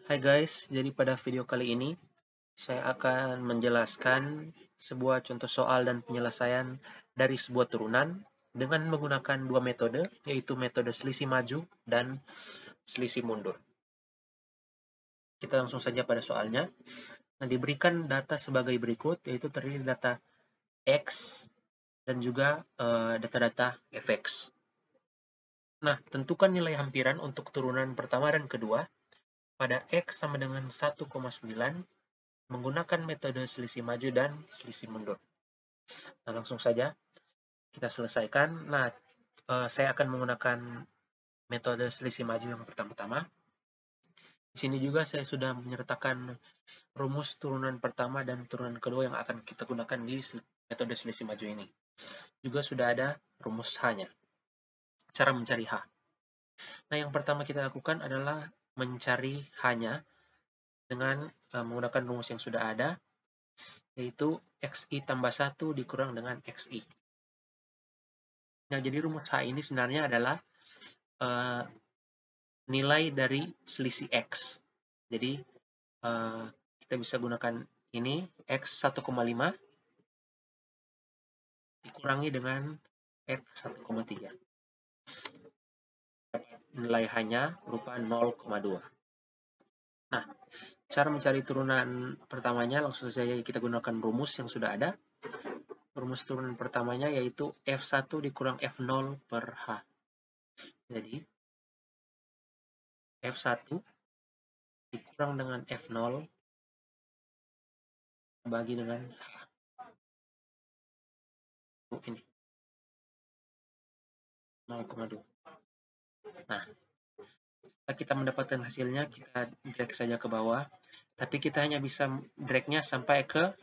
Hai guys, jadi pada video kali ini saya akan menjelaskan sebuah contoh soal dan penyelesaian dari sebuah turunan dengan menggunakan dua metode, yaitu metode selisih maju dan selisih mundur. Kita langsung saja pada soalnya. Nah, diberikan data sebagai berikut, yaitu terdiri data X dan juga data-data fx. Nah, tentukan nilai hampiran untuk turunan pertama dan kedua pada X sama dengan 1,9 menggunakan metode selisih maju dan selisih mundur. Nah, langsung saja kita selesaikan. Nah, saya akan menggunakan metode selisih maju yang pertama-tama. Di sini juga saya sudah menyertakan rumus turunan pertama dan turunan kedua yang akan kita gunakan di metode selisih maju ini. Juga sudah ada rumus H-nya. Cara mencari H. Nah, yang pertama kita lakukan adalah mencari H-nya dengan menggunakan rumus yang sudah ada, yaitu XI tambah 1 dikurang dengan XI. Nah, jadi rumus H ini sebenarnya adalah nilai dari selisih X. Jadi, kita bisa gunakan ini, X 1,5 dikurangi dengan X 1,3. Nilai H-nya berupa 0,2. Nah, cara mencari turunan pertamanya langsung saja kita gunakan rumus yang sudah ada. Rumus turunan pertamanya yaitu F1 dikurang F0 per H. Jadi, F1 dikurang dengan F0 bagi dengan H. Ini 0,2. Nah, kita mendapatkan hasilnya, kita drag saja ke bawah, tapi kita hanya bisa dragnya sampai ke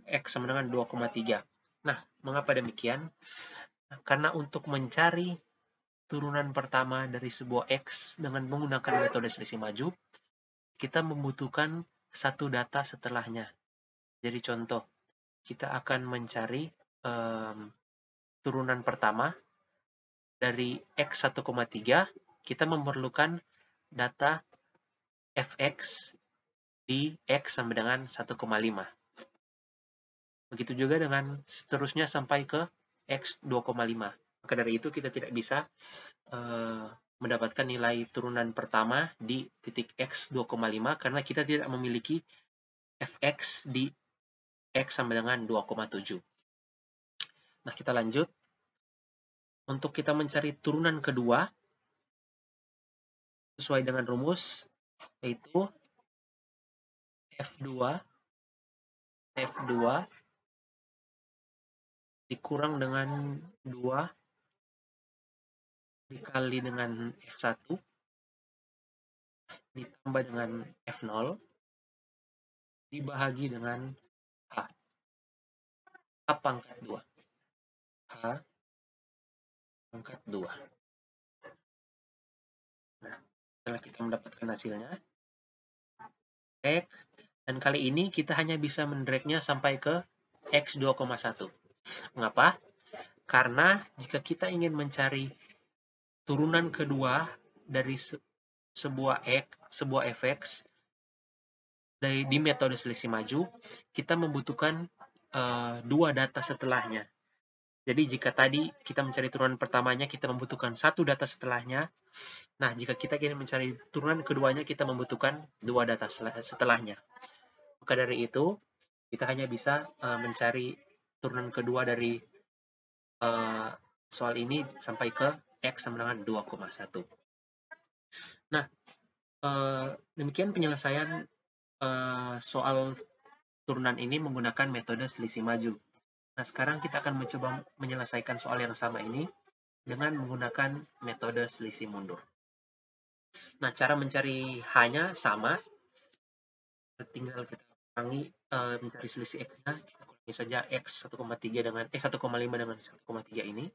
X sama dengan 2,3. Nah, mengapa demikian? Karena untuk mencari turunan pertama dari sebuah X dengan menggunakan metode selisih maju, kita membutuhkan satu data setelahnya. Jadi contoh, kita akan mencari turunan pertama dari X 1,3, kita memerlukan data fx di X sama dengan 1,5. Begitu juga dengan seterusnya sampai ke X 2,5. Maka dari itu kita tidak bisa mendapatkan nilai turunan pertama di titik X 2,5 karena kita tidak memiliki fx di X sama dengan 2,7. Nah, kita lanjut. Untuk kita mencari turunan kedua, sesuai dengan rumus, yaitu F2 dikurang dengan 2 dikali dengan F1 ditambah dengan F0 dibahagi dengan H. H pangkat 2. H pangkat 2. Nah, setelah kita mendapatkan hasilnya, drag, dan kali ini kita hanya bisa mendragnya sampai ke X 2,1. Mengapa? Karena jika kita ingin mencari turunan kedua dari sebuah fx di metode selisih maju, kita membutuhkan dua data setelahnya. Jadi jika tadi kita mencari turunan pertamanya, kita membutuhkan satu data setelahnya. Nah, jika kita ingin mencari turunan keduanya, kita membutuhkan dua data setelahnya. Maka dari itu, kita hanya bisa mencari turunan kedua dari soal ini sampai ke X sama dengan 2,1. Nah, demikian penyelesaian soal turunan ini menggunakan metode selisih maju. Nah, sekarang kita akan mencoba menyelesaikan soal yang sama ini dengan menggunakan metode selisih mundur. Nah, cara mencari H-nya sama. Tinggal kita kurangi mencari selisih X-nya. Kita kurangi saja X 1,3 dengan 1,5 dengan 1,3 ini.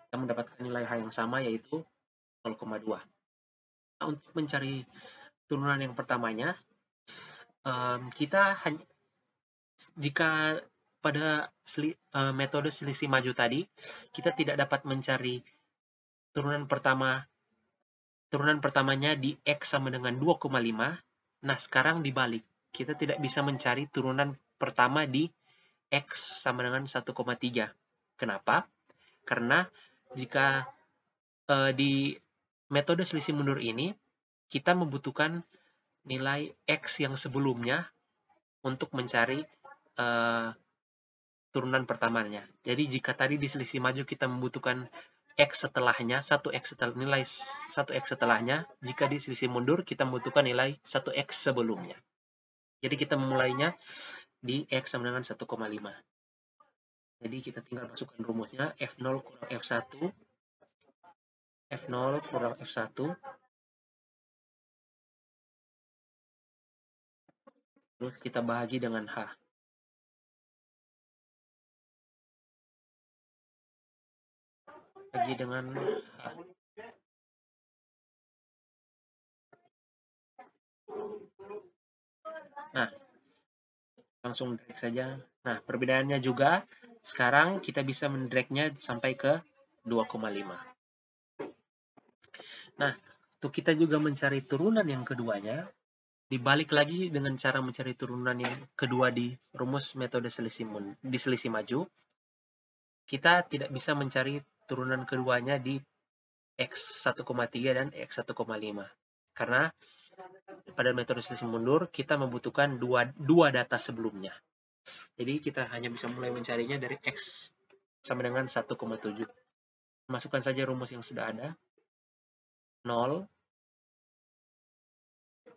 Kita mendapatkan nilai H yang sama, yaitu 0,2. Nah, untuk mencari turunan yang pertamanya, kita hanya jika pada metode selisih maju tadi, kita tidak dapat mencari turunan pertama turunan pertamanya di X sama dengan 2,5. Nah, sekarang dibalik. Kita tidak bisa mencari turunan pertama di X sama dengan 1,3. Kenapa? Karena jika di metode selisih mundur ini, kita membutuhkan nilai X yang sebelumnya untuk mencari turunan pertamanya. Jadi jika tadi di selisih maju kita membutuhkan X setelahnya, 1X setelah nilai 1X setelahnya, jika di selisih mundur kita membutuhkan nilai 1X sebelumnya. Jadi kita memulainya di X sama dengan 1,5. Jadi kita tinggal masukkan rumusnya F0 kurang F1, F0 kurang F1, terus kita bahagi dengan H. Bagi dengan H. Nah, langsung drag saja. Nah, perbedaannya juga sekarang kita bisa mendragnya sampai ke 2,5. Nah, untuk kita juga mencari turunan yang keduanya, dibalik lagi dengan cara mencari turunan yang kedua di rumus metode selisih maju, kita tidak bisa mencari turunan keduanya di X 1,3 dan X 1,5. Karena pada metode selisih mundur, kita membutuhkan dua data sebelumnya. Jadi kita hanya bisa mulai mencarinya dari X sama dengan 1,7. Masukkan saja rumus yang sudah ada. 0,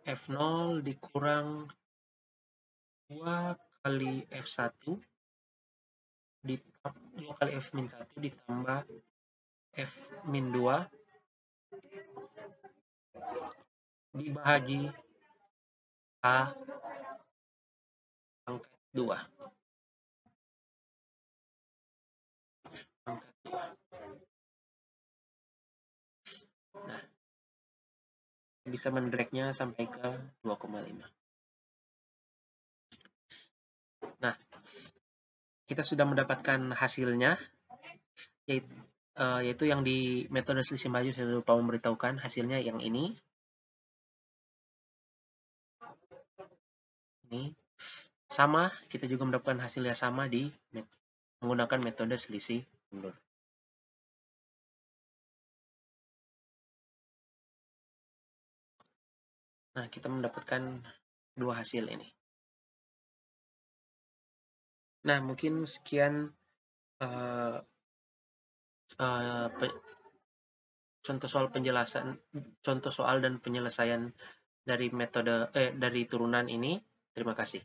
F0 dikurang 2 kali F1 2 kali F-1 ditambah F-2 dibagi A pangkat 2. Pangkat 2. Nah, bisa mendragnya sampai ke 2,5. Nah, kita sudah mendapatkan hasilnya, yaitu yang di metode selisih maju saya lupa memberitahukan hasilnya yang ini. Ini sama, kita juga mendapatkan hasilnya sama di menggunakan metode selisih mundur. Nah, kita mendapatkan dua hasil ini. Nah, mungkin sekian contoh soal dan penyelesaian dari metode dari turunan ini. Terima kasih.